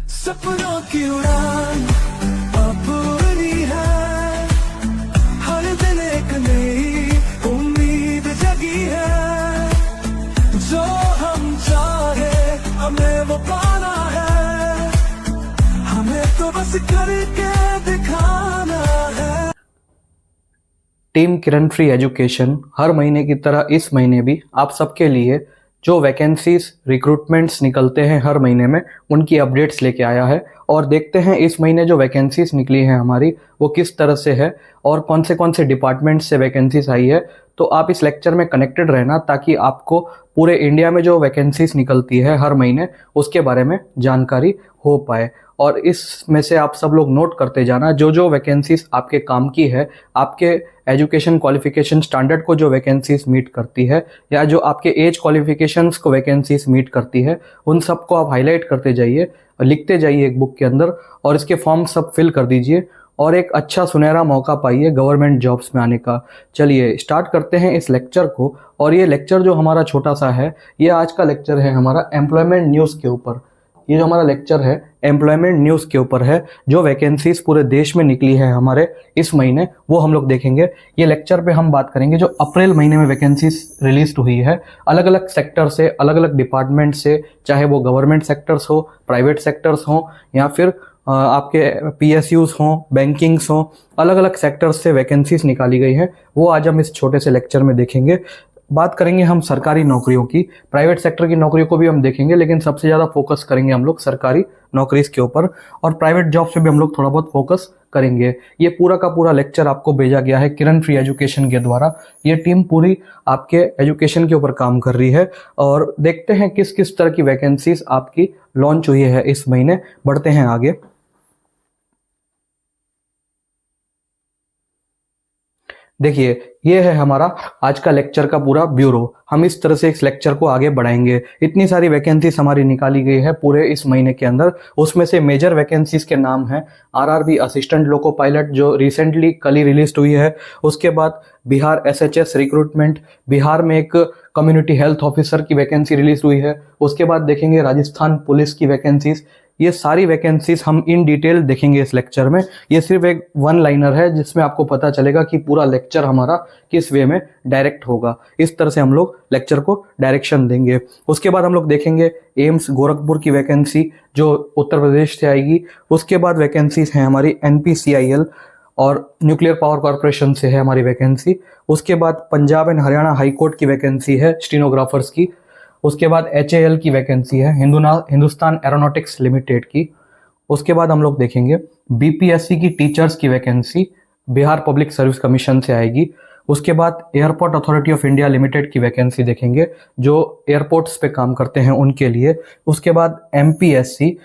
सपनों की उड़ान अब पूरी है, हर दिन एक नई उम्मीद जगी है, जो हम चाहे हमें वो पाना है, हमें तो बस करके दिखाना है। टीम किरण फ्री एजुकेशन हर महीने की तरह इस महीने भी आप सबके लिए जो वैकेंसीज रिक्रूटमेंट्स निकलते हैं हर महीने में उनकी अपडेट्स लेके आया है। और देखते हैं इस महीने जो वैकेंसीज निकली हैं हमारी वो किस तरह से है और कौन से डिपार्टमेंट से वैकेंसीज आई है। तो आप इस लेक्चर में कनेक्टेड रहना ताकि आपको पूरे इंडिया में जो वैकेंसीज निकलती है हर महीने उसके बारे में जानकारी हो पाए। और इसमें से आप सब लोग नोट करते जाना जो जो वैकेंसीज आपके काम की है, आपके एजुकेशन क्वालिफिकेशन स्टैंडर्ड को जो वैकेंसीज मीट करती है या जो आपके एज क्वालिफिकेशंस को वैकेंसीज मीट करती है, उन सबको आप हाईलाइट करते जाइए, लिखते जाइए एक बुक के अंदर और इसके फॉर्म सब फिल कर दीजिए और एक अच्छा सुनहरा मौका पाइए गवर्नमेंट जॉब्स में आने का। चलिए स्टार्ट करते हैं इस लेक्चर को। और ये लेक्चर जो हमारा छोटा सा है, ये आज का लेक्चर है हमारा एम्प्लॉयमेंट न्यूज़ के ऊपर। ये जो हमारा लेक्चर है एम्प्लॉयमेंट न्यूज़ के ऊपर है, जो वैकेंसीज पूरे देश में निकली है हमारे इस महीने वो हम लोग देखेंगे। ये लेक्चर पे हम बात करेंगे जो अप्रैल महीने में वैकेंसीज रिलीज हुई है अलग अलग सेक्टर से, अलग अलग डिपार्टमेंट से, चाहे वो गवर्नमेंट सेक्टर्स हो, प्राइवेट सेक्टर्स हो या फिर आपके पीएसयूज हों, बैंकिंग्स हों, अलग अलग सेक्टर्स से वैकेंसीज निकाली गई हैं। वो आज हम इस छोटे से लेक्चर में देखेंगे। बात करेंगे हम सरकारी नौकरियों की, प्राइवेट सेक्टर की नौकरियों को भी हम देखेंगे लेकिन सबसे ज़्यादा फोकस करेंगे हम लोग सरकारी नौकरीज के ऊपर। और प्राइवेट जॉब से भी हम लोग थोड़ा बहुत फोकस करेंगे। ये पूरा का पूरा लेक्चर आपको भेजा गया है किरण फ्री एजुकेशन के द्वारा। ये टीम पूरी आपके एजुकेशन के ऊपर काम कर रही है और देखते हैं किस किस तरह की वैकेंसीज आपकी लॉन्च हुई है इस महीने। बढ़ते हैं आगे। देखिए ये है हमारा आज का लेक्चर का पूरा ब्यूरो। हम इस तरह से इस लेक्चर को आगे बढ़ाएंगे। इतनी सारी वैकेंसीज हमारी निकाली गई है पूरे इस महीने के अंदर। उसमें से मेजर वैकेंसीज के नाम हैं आरआरबी असिस्टेंट लोको पायलट जो रिसेंटली कल ही रिलीज हुई है। उसके बाद बिहार एसएचएस रिक्रूटमेंट, बिहार में एक कम्युनिटी हेल्थ ऑफिसर की वैकेंसी रिलीज हुई है। उसके बाद देखेंगे राजस्थान पुलिस की वैकेंसीज। ये सारी वैकेंसीज हम इन डिटेल देखेंगे इस लेक्चर में। ये सिर्फ एक वन लाइनर है जिसमें आपको पता चलेगा कि पूरा लेक्चर हमारा किस वे में डायरेक्ट होगा। इस तरह से हम लोग लेक्चर को डायरेक्शन देंगे। उसके बाद हम लोग देखेंगे एम्स गोरखपुर की वैकेंसी जो उत्तर प्रदेश से आएगी। उसके बाद वैकेंसीज हैं हमारी एनपीसीआईएल और न्यूक्लियर पावर कॉरपोरेशन से है हमारी वैकेंसी। उसके बाद Punjab and Haryana high court की वैकेंसी है स्टेनोग्राफर्स की। उसके बाद एचएएल की वैकेंसी है हिंदुस्तान एरोनॉटिक्स लिमिटेड की। उसके बाद हम लोग देखेंगे बीपीएससी की टीचर्स की vacancy Bihar public service commission से आएगी। उसके बाद airport authority of India limited की वैकेंसी देखेंगे जो एयरपोर्ट्स पे काम करते हैं उनके लिए। उसके बाद एमपीएससी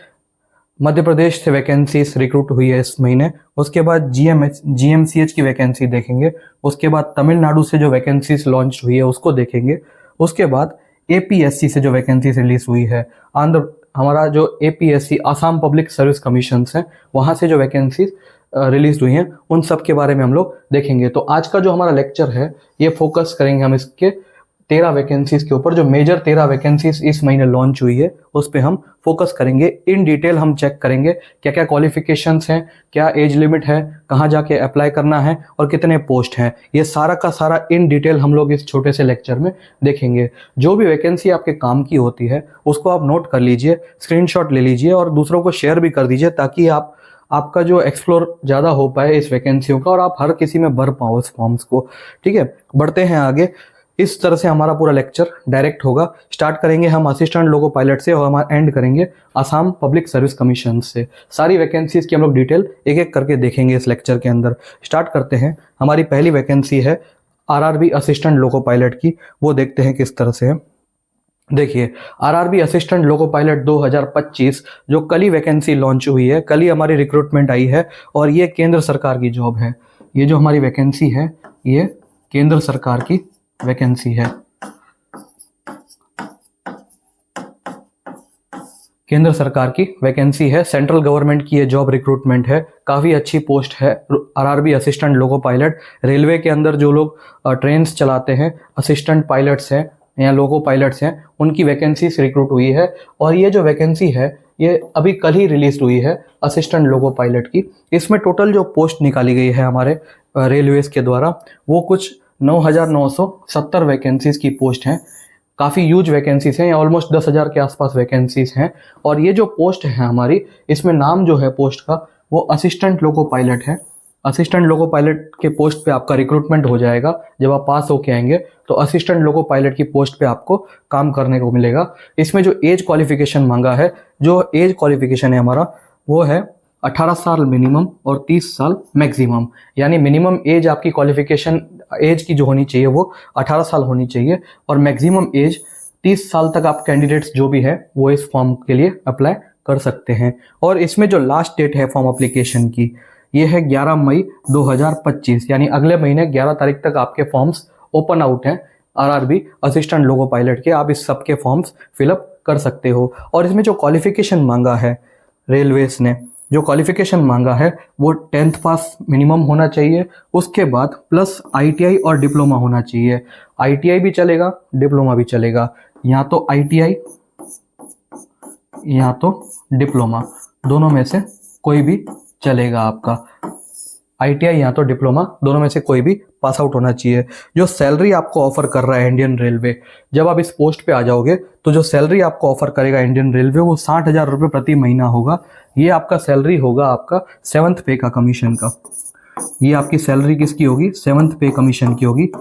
मध्य प्रदेश से वैकेंसीज रिक्रूट हुई है इस महीने। उसके बाद जीएमसीएच की वैकेंसी देखेंगे। उसके बाद तमिलनाडु से जो वैकेंसीज लॉन्च हुई है उसको देखेंगे। उसके बाद एपीएससी से जो वैकेंसीज रिलीज हुई है, हमारा जो APSC Assam public service commission है वहाँ से जो वैकेंसीज रिलीज हुई हैं उन सब के बारे में हम लोग देखेंगे। तो आज का जो हमारा लेक्चर है ये फोकस करेंगे हम इसके 13 वैकेंसीज के ऊपर। जो मेजर 13 वैकेंसीज इस महीने लॉन्च हुई है उस पर हम फोकस करेंगे। इन डिटेल हम चेक करेंगे क्या क्या क्वालिफिकेशंस हैं, क्या एज लिमिट है, कहाँ जाके अप्लाई करना है और कितने पोस्ट हैं। ये सारा का सारा इन डिटेल हम लोग इस छोटे से लेक्चर में देखेंगे। जो भी वैकेंसी आपके काम की होती है उसको आप नोट कर लीजिए, स्क्रीनशॉट ले लीजिए और दूसरों को शेयर भी कर दीजिए ताकि आपका जो एक्सप्लोर ज़्यादा हो पाए इस वैकेंसियों का और आप हर किसी में भर पाओ इस फॉर्म्स को। ठीक है, बढ़ते हैं आगे। इस तरह से हमारा पूरा लेक्चर डायरेक्ट होगा। स्टार्ट करेंगे हम असिस्टेंट लोको पायलट से और हम एंड करेंगे आसाम पब्लिक सर्विस कमीशन से। सारी वैकेंसीज की हम लोग डिटेल एक एक करके देखेंगे इस लेक्चर के अंदर। स्टार्ट करते हैं। हमारी पहली वैकेंसी है आरआरबी असिस्टेंट लोको पायलट की। वो देखते हैं किस तरह से है। देखिए आरआरबी असिस्टेंट लोको पायलट 2025 जो कल ही वैकेंसी लॉन्च हुई है, कल ही हमारी रिक्रूटमेंट आई है और ये केंद्र सरकार की जॉब है। ये जो हमारी वैकेंसी है ये केंद्र सरकार की वैकेंसी है। केंद्र सरकार की वैकेंसी है, सेंट्रल गवर्नमेंट की ये जॉब रिक्रूटमेंट है। काफ़ी अच्छी पोस्ट है RRB assistant loco pilot. Railway के अंदर जो लोग ट्रेन्स चलाते हैं, असिस्टेंट पायलट्स हैं या लोको पायलट्स हैं, उनकी वैकेंसीज रिक्रूट हुई है। और ये जो वैकेंसी है ये अभी कल ही रिलीज हुई है असिस्टेंट लोको पायलट की। इसमें टोटल जो पोस्ट निकाली गई है हमारे रेलवेज के द्वारा वो कुछ 9,970 वैकेंसीज की पोस्ट हैं। काफ़ी ह्यूज वैकेंसीज हैं, ऑलमोस्ट 10,000 के आसपास वैकेंसीज हैं। और ये जो पोस्ट है हमारी, इसमें नाम जो है पोस्ट का वो असिस्टेंट लोको पायलट है। असिस्टेंट लोको पायलट के पोस्ट पे आपका रिक्रूटमेंट हो जाएगा। जब आप पास होके आएंगे तो असिस्टेंट लोको पायलट की पोस्ट पे आपको काम करने को मिलेगा। इसमें जो एज क्वालिफिकेशन मांगा है, जो एज क्वालिफिकेशन है हमारा वो है 18 साल मिनिमम और 30 साल मैक्सिमम। यानी मिनिमम एज आपकी क्वालिफिकेशन एज की जो होनी चाहिए वो 18 साल होनी चाहिए और मैक्सिमम एज 30 साल तक आप कैंडिडेट्स जो भी है वो इस फॉर्म के लिए अप्लाई कर सकते हैं। और इसमें जो लास्ट डेट है फॉर्म अप्लीकेशन की ये है 11 मई 2025, यानी अगले महीने 11 तारीख तक आपके फॉर्म्स ओपन आउट हैं आरआरबी असिस्टेंट लोको पायलट के। आप इस सब के फॉर्म्स फिलअप कर सकते हो। और इसमें जो क्वालिफिकेशन मांगा है रेलवेज ने, जो क्वालिफिकेशन मांगा है वो 10th पास मिनिमम होना चाहिए, उसके बाद प्लस ITI और डिप्लोमा होना चाहिए। ITI भी चलेगा, डिप्लोमा भी चलेगा, या तो ITI या तो डिप्लोमा, दोनों में से कोई भी चलेगा आपका। ITI या तो डिप्लोमा, दोनों में से कोई भी पास आउट होना चाहिए। जो सैलरी आपको ऑफर कर रहा है इंडियन रेलवे, जब आप इस पोस्ट पे आ जाओगे तो जो सैलरी आपको ऑफर करेगा इंडियन रेलवे वो 60,000 रुपये प्रति महीना होगा। ये आपका सैलरी होगा आपका 7th पे का कमीशन का। ये आपकी सैलरी किसकी होगी? 7th पे कमीशन की होगी।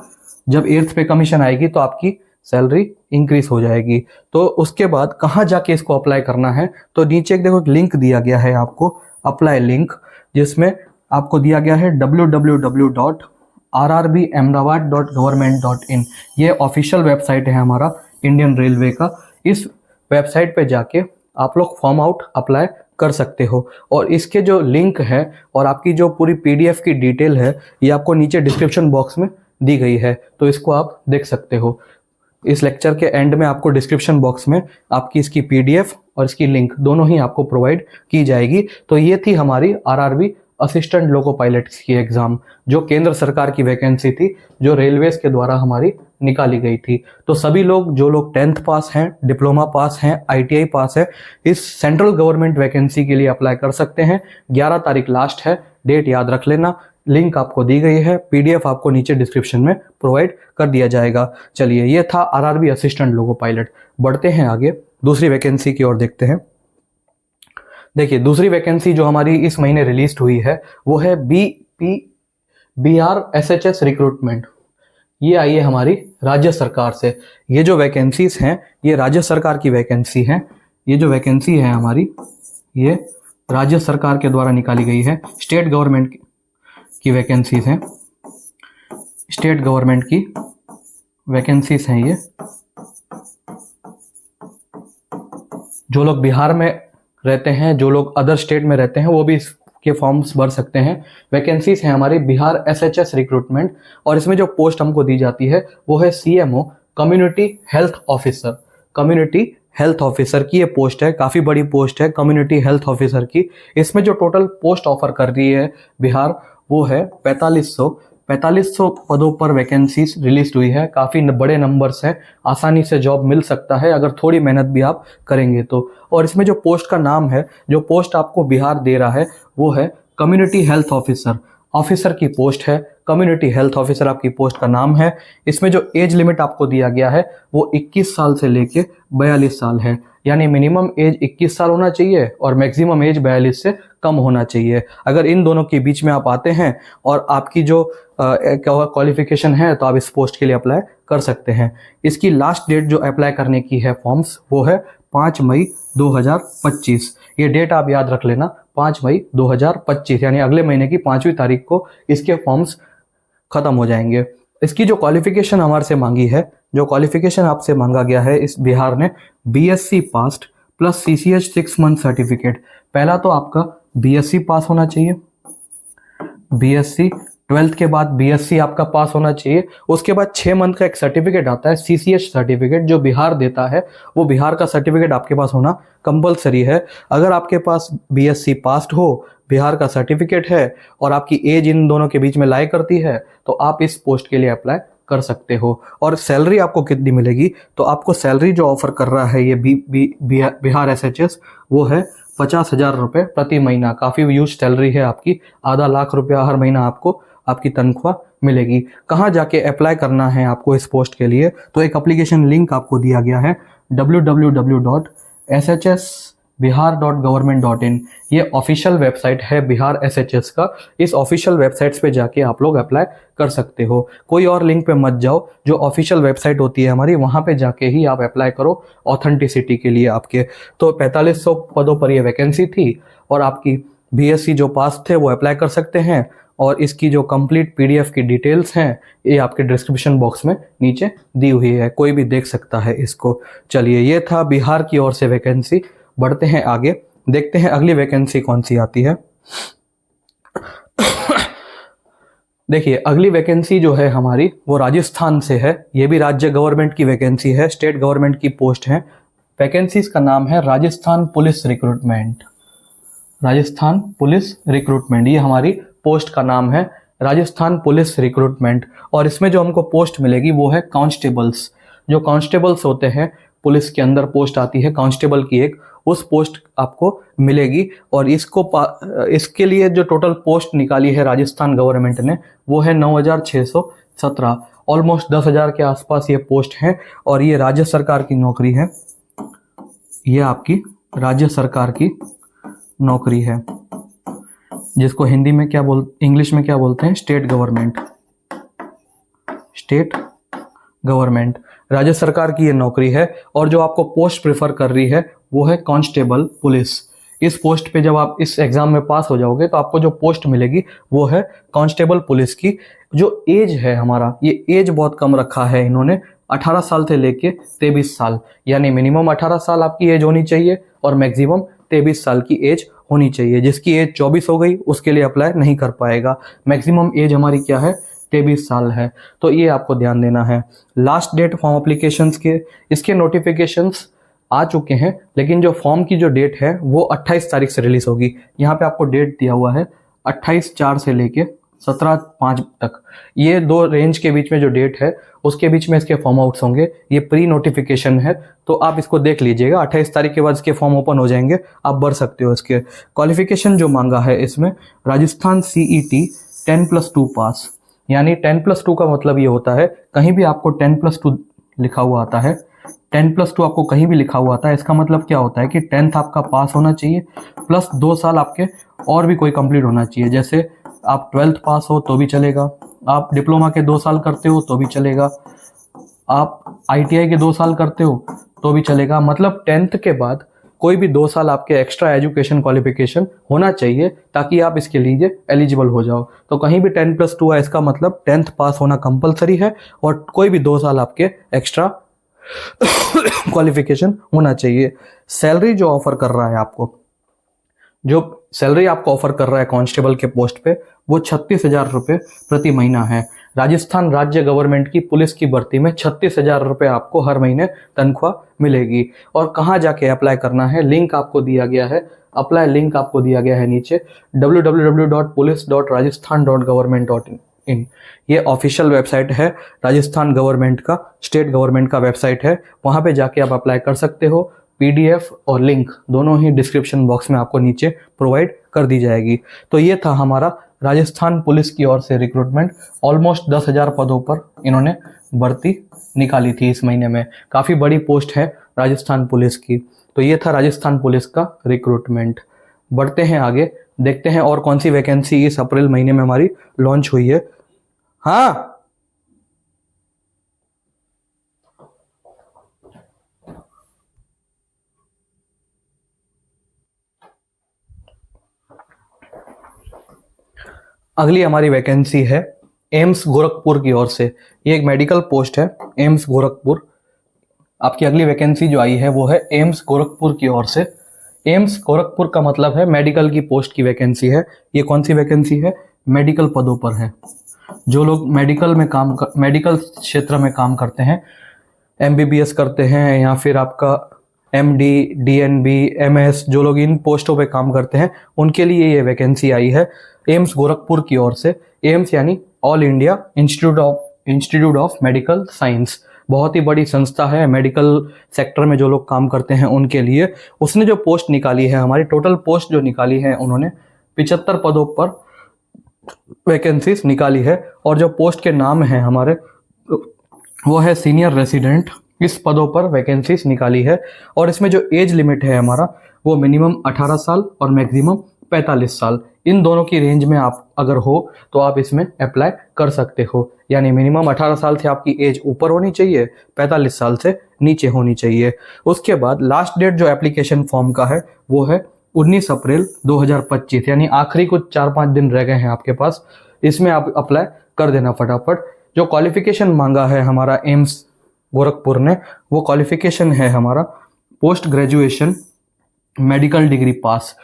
जब 8th पे कमीशन आएगी तो आपकी सैलरी इंक्रीज हो जाएगी। तो उसके बाद कहाँ जाके इसको अप्लाई करना है, तो नीचे एक देखो लिंक दिया गया है आपको, अप्लाई लिंक, जिसमें आपको दिया गया है www.rrbahmedabad.government.in। ये ऑफिशियल वेबसाइट है हमारा इंडियन रेलवे का। इस वेबसाइट पे जाके आप लोग फॉर्म आउट अप्लाई कर सकते हो। और इसके जो लिंक है और आपकी जो पूरी PDF की डिटेल है ये आपको नीचे डिस्क्रिप्शन बॉक्स में दी गई है, तो इसको आप देख सकते हो। इस लेक्चर के एंड में आपको डिस्क्रिप्शन बॉक्स में आपकी इसकी PDF और इसकी लिंक दोनों ही आपको प्रोवाइड की जाएगी। तो ये थी हमारी RRB असिस्टेंट लोको पायलट की एग्ज़ाम, जो केंद्र सरकार की वैकेंसी थी, जो रेलवेज के द्वारा हमारी निकाली गई थी। तो सभी लोग, जो लोग 10th पास हैं, डिप्लोमा पास हैं, ITI पास है, इस सेंट्रल गवर्नमेंट वैकेंसी के लिए अप्लाई कर सकते हैं। 11 तारीख लास्ट है, डेट याद रख लेना। लिंक आपको दी गई है, PDF आपको नीचे डिस्क्रिप्शन में प्रोवाइड कर दिया जाएगा। चलिए, ये था RRB असिस्टेंट लोको पायलट। बढ़ते हैं आगे, दूसरी वैकेंसी की ओर देखते हैं। देखिए, दूसरी वैकेंसी जो हमारी इस महीने रिलीज हुई है वो है BRSHS रिक्रूटमेंट। ये आई है हमारी राज्य सरकार से। ये जो वैकेंसीज हैं ये राज्य सरकार की वैकेंसी हैं। ये जो वैकेंसी है हमारी ये राज्य सरकार के द्वारा निकाली गई है। स्टेट गवर्नमेंट की वैकेंसीज हैं, स्टेट गवर्नमेंट की वैकेंसीज हैं ये। जो लोग बिहार में रहते हैं, जो लोग अदर स्टेट में रहते हैं, वो भी इसके फॉर्म्स भर सकते हैं। वैकेंसीज हैं हमारी बिहार SHS रिक्रूटमेंट। और इसमें जो पोस्ट हमको दी जाती है वो है CMO community health officer. Community health officer की ये पोस्ट है, काफ़ी बड़ी पोस्ट है कम्युनिटी हेल्थ ऑफिसर की। इसमें जो टोटल पोस्ट ऑफर कर रही है बिहार वो है 4500 पदों पर वैकेंसीज रिलीज हुई है। काफ़ी बड़े नंबर्स हैं, आसानी से जॉब मिल सकता है अगर थोड़ी मेहनत भी आप करेंगे तो। और इसमें जो पोस्ट का नाम है, जो पोस्ट आपको बिहार दे रहा है वो है कम्युनिटी हेल्थ ऑफिसर। ऑफिसर की पोस्ट है, कम्युनिटी हेल्थ ऑफिसर आपकी पोस्ट का नाम है। इसमें जो एज लिमिट आपको दिया गया है वो 21 साल से लेके 42 साल है। यानी मिनिमम एज 21 साल होना चाहिए और मैक्सिमम एज 42 से कम होना चाहिए। अगर इन दोनों के बीच में आप आते हैं और आपकी जो क्वालिफिकेशन है तो आप इस पोस्ट के लिए अप्लाई कर सकते हैं। इसकी लास्ट डेट जो अप्लाई करने की है फॉर्म्स वो है 5 मई 2025। ये डेट आप याद रख लेना, 5 मई 2025, यानी अगले महीने की 5वीं तारीख को इसके फॉर्म्स ख़त्म हो जाएंगे। इसकी जो क्वालिफिकेशन हमारे से मांगी है, जो क्वालिफिकेशन आपसे मांगा गया है इस बिहार ने, BSc past plus CCH 6 month certificate. पहला तो आपका BSc पास होना चाहिए, BSc 12th के बाद BSc आपका पास होना चाहिए। उसके बाद 6 मंथ का एक सर्टिफिकेट आता है CCH सर्टिफिकेट, जो बिहार देता है। वो बिहार का सर्टिफिकेट आपके पास होना कंपलसरी है। अगर आपके पास BSc पास्ट हो, बिहार का सर्टिफिकेट है और आपकी एज इन दोनों के बीच में लाई करती है तो आप इस पोस्ट के लिए अप्लाई कर सकते हो। और सैलरी आपको कितनी मिलेगी, तो आपको सैलरी जो ऑफर कर रहा है ये बिहार SHS, वो है 50,000 रुपये प्रति महीना। काफ़ी ह्यूज सैलरी है आपकी, आधा लाख रुपया हर महीना आपको आपकी तनख्वाह मिलेगी। कहाँ जाके अप्लाई करना है आपको इस पोस्ट के लिए, तो एक एप्लीकेशन लिंक आपको दिया गया है www.shsbihar.government.in। ये ऑफिशियल वेबसाइट है बिहार SHS का। इस ऑफिशियल वेबसाइट्स पे जाके आप लोग अप्लाई कर सकते हो, कोई और लिंक पे मत जाओ। जो ऑफिशियल वेबसाइट होती है हमारी, वहाँ पे जाके ही आप अप्लाई करो ऑथेंटिसिटी के लिए आपके। तो 4500 पदों पर ये वैकेंसी थी और आपकी BSc जो पास थे वो अप्लाई कर सकते हैं। और इसकी जो कंप्लीट PDF की डिटेल्स हैं ये आपके डिस्क्रिप्शन बॉक्स में नीचे दी हुई है, कोई भी देख सकता है इसको। चलिए, ये था बिहार की ओर से वैकेंसी। बढ़ते हैं आगे, देखते हैं अगली वैकेंसी कौन सी आती है। देखिए, अगली वैकेंसी जो है हमारी वो राजस्थान से है। ये भी राज्य गवर्नमेंट की वैकेंसी है, स्टेट गवर्नमेंट की पोस्ट है। वैकेंसीज का नाम है Rajasthan police recruitment. Rajasthan police recruitment, ये हमारी पोस्ट का नाम है, राजस्थान पुलिस रिक्रूटमेंट। और इसमें जो हमको पोस्ट मिलेगी वो है कांस्टेबल्स। जो कांस्टेबल्स होते हैं, पुलिस के अंदर पोस्ट आती है कांस्टेबल की एक, उस पोस्ट आपको मिलेगी। और इसके लिए जो टोटल पोस्ट निकाली है राजस्थान गवर्नमेंट ने वो है 9,617। ऑलमोस्ट 10,000 के आसपास ये पोस्ट है। और ये राज्य सरकार की नौकरी है, ये आपकी राज्य सरकार की नौकरी है, जिसको हिंदी में इंग्लिश में क्या बोलते हैं, स्टेट गवर्नमेंट। स्टेट गवर्नमेंट, राज्य सरकार की ये नौकरी है। और जो आपको पोस्ट प्रेफर कर रही है वो है कांस्टेबल पुलिस। इस पोस्ट पे जब आप इस एग्जाम में पास हो जाओगे तो आपको जो पोस्ट मिलेगी वो है कांस्टेबल पुलिस की। जो एज है हमारा, ये एज बहुत कम रखा है इन्होंने, 18 साल से लेके 23 साल, यानी मिनिमम 18 साल आपकी एज होनी चाहिए और मैक्सिमम 23 साल की एज होनी चाहिए। जिसकी एज 24 हो गई उसके लिए अप्लाई नहीं कर पाएगा। मैक्सिमम एज हमारी क्या है, 23 साल है। तो ये आपको ध्यान देना है। लास्ट डेट फॉर्म एप्लीकेशंस के, इसके नोटिफिकेशंस आ चुके हैं, लेकिन जो फॉर्म की जो डेट है वो 28 तारीख से रिलीज होगी। यहाँ पे आपको डेट दिया हुआ है 28/4 से लेके 17/5 तक। ये दो रेंज के बीच में जो डेट है उसके बीच में इसके फॉर्म आउट्स होंगे। ये प्री नोटिफिकेशन है, तो आप इसको देख लीजिएगा। 28 तारीख के बाद इसके फॉर्म ओपन हो जाएंगे, आप भर सकते हो। इसके क्वालिफिकेशन जो मांगा है इसमें, राजस्थान CET 10+2 पास। यानी 10+2 का मतलब ये होता है, कहीं भी आपको 10+2 लिखा हुआ आता है, 10+2 आपको कहीं भी लिखा हुआ आता है, इसका मतलब क्या होता है कि 10th आपका पास होना चाहिए प्लस 2 साल आपके और भी कोई कंप्लीट होना चाहिए। जैसे आप 12th पास हो तो भी चलेगा, आप डिप्लोमा के 2 साल करते हो तो भी चलेगा, आप ITI के 2 साल करते हो तो भी चलेगा। मतलब 10th के बाद कोई भी 2 साल आपके एक्स्ट्रा एजुकेशन क्वालिफिकेशन होना चाहिए ताकि आप इसके लिए एलिजिबल हो जाओ। तो कहीं भी 10+2 है, इसका मतलब 10th पास होना कंपलसरी है और कोई भी 2 साल आपके एक्स्ट्रा क्वालिफिकेशन होना चाहिए। सैलरी जो ऑफर कर रहा है आपको, जो सैलरी आपको ऑफर कर रहा है कांस्टेबल के पोस्ट पे, वो 36,000 रुपये प्रति महीना है। राजस्थान राज्य गवर्नमेंट की पुलिस की भर्ती में 36,000 रुपये आपको हर महीने तनख्वाह मिलेगी। और कहाँ जाके अप्लाई करना है, लिंक आपको दिया गया है, अप्लाई लिंक आपको दिया गया है नीचे, www.police.rajasthan.government.in। ये ऑफिशियल वेबसाइट है राजस्थान गवर्नमेंट का, स्टेट गवर्नमेंट का वेबसाइट है। वहाँ पे जाके आप अप्लाई कर सकते हो। PDF और लिंक दोनों ही डिस्क्रिप्शन बॉक्स में आपको नीचे प्रोवाइड कर दी जाएगी। तो ये था हमारा राजस्थान पुलिस की ओर से रिक्रूटमेंट। ऑलमोस्ट 10,000 पदों पर इन्होंने भर्ती निकाली थी इस महीने में। काफ़ी बड़ी पोस्ट है राजस्थान पुलिस की। तो ये था राजस्थान पुलिस का रिक्रूटमेंट। बढ़ते हैं आगे, देखते हैं और कौन सी वैकेंसी इस अप्रैल महीने में हमारी लॉन्च हुई है। हाँ, अगली हमारी वैकेंसी है एम्स गोरखपुर की ओर से। ये एक मेडिकल पोस्ट है, एम्स गोरखपुर। आपकी अगली वैकेंसी जो आई है वो है एम्स गोरखपुर की ओर से। एम्स गोरखपुर का मतलब है मेडिकल की पोस्ट की वैकेंसी है। ये कौन सी वैकेंसी है, मेडिकल पदों पर है। जो लोग मेडिकल क्षेत्र में काम करते हैं, MBBS करते हैं या फिर आपका MD, DNB, MS, जो लोग इन पोस्टों पे काम करते हैं उनके लिए ये वैकेंसी आई है एम्स गोरखपुर की ओर से। एम्स यानी all India institute of institute of medical science, बहुत ही बड़ी संस्था है मेडिकल सेक्टर में जो लोग काम करते हैं उनके लिए। उसने जो पोस्ट निकाली है, हमारी टोटल पोस्ट जो निकाली है उन्होंने 75 पदों पर वैकेंसीज निकाली है, और जो पोस्ट के नाम हैं हमारे वो है सीनियर रेसिडेंट। इस पदों पर वैकेंसीज निकाली है, और इसमें जो एज लिमिट है हमारा वो मिनिमम 18 साल और मैक्सिमम 45 साल, इन दोनों की रेंज में आप अगर हो तो आप इसमें अप्लाई कर सकते हो। यानी मिनिमम 18 साल से आपकी एज ऊपर होनी चाहिए, 45 साल से नीचे होनी चाहिए। उसके बाद लास्ट डेट जो एप्लीकेशन फॉर्म का है वो है 19 अप्रैल 2025, यानी आखिरी कुछ 4-5 दिन रह गए हैं आपके पास, इसमें आप अप्लाई कर देना फटाफट। जो क्वालिफिकेशन मांगा है हमारा एम्स गोरखपुर ने, वो क्वालिफिकेशन है हमारा पोस्ट ग्रेजुएशन मेडिकल डिग्री पास।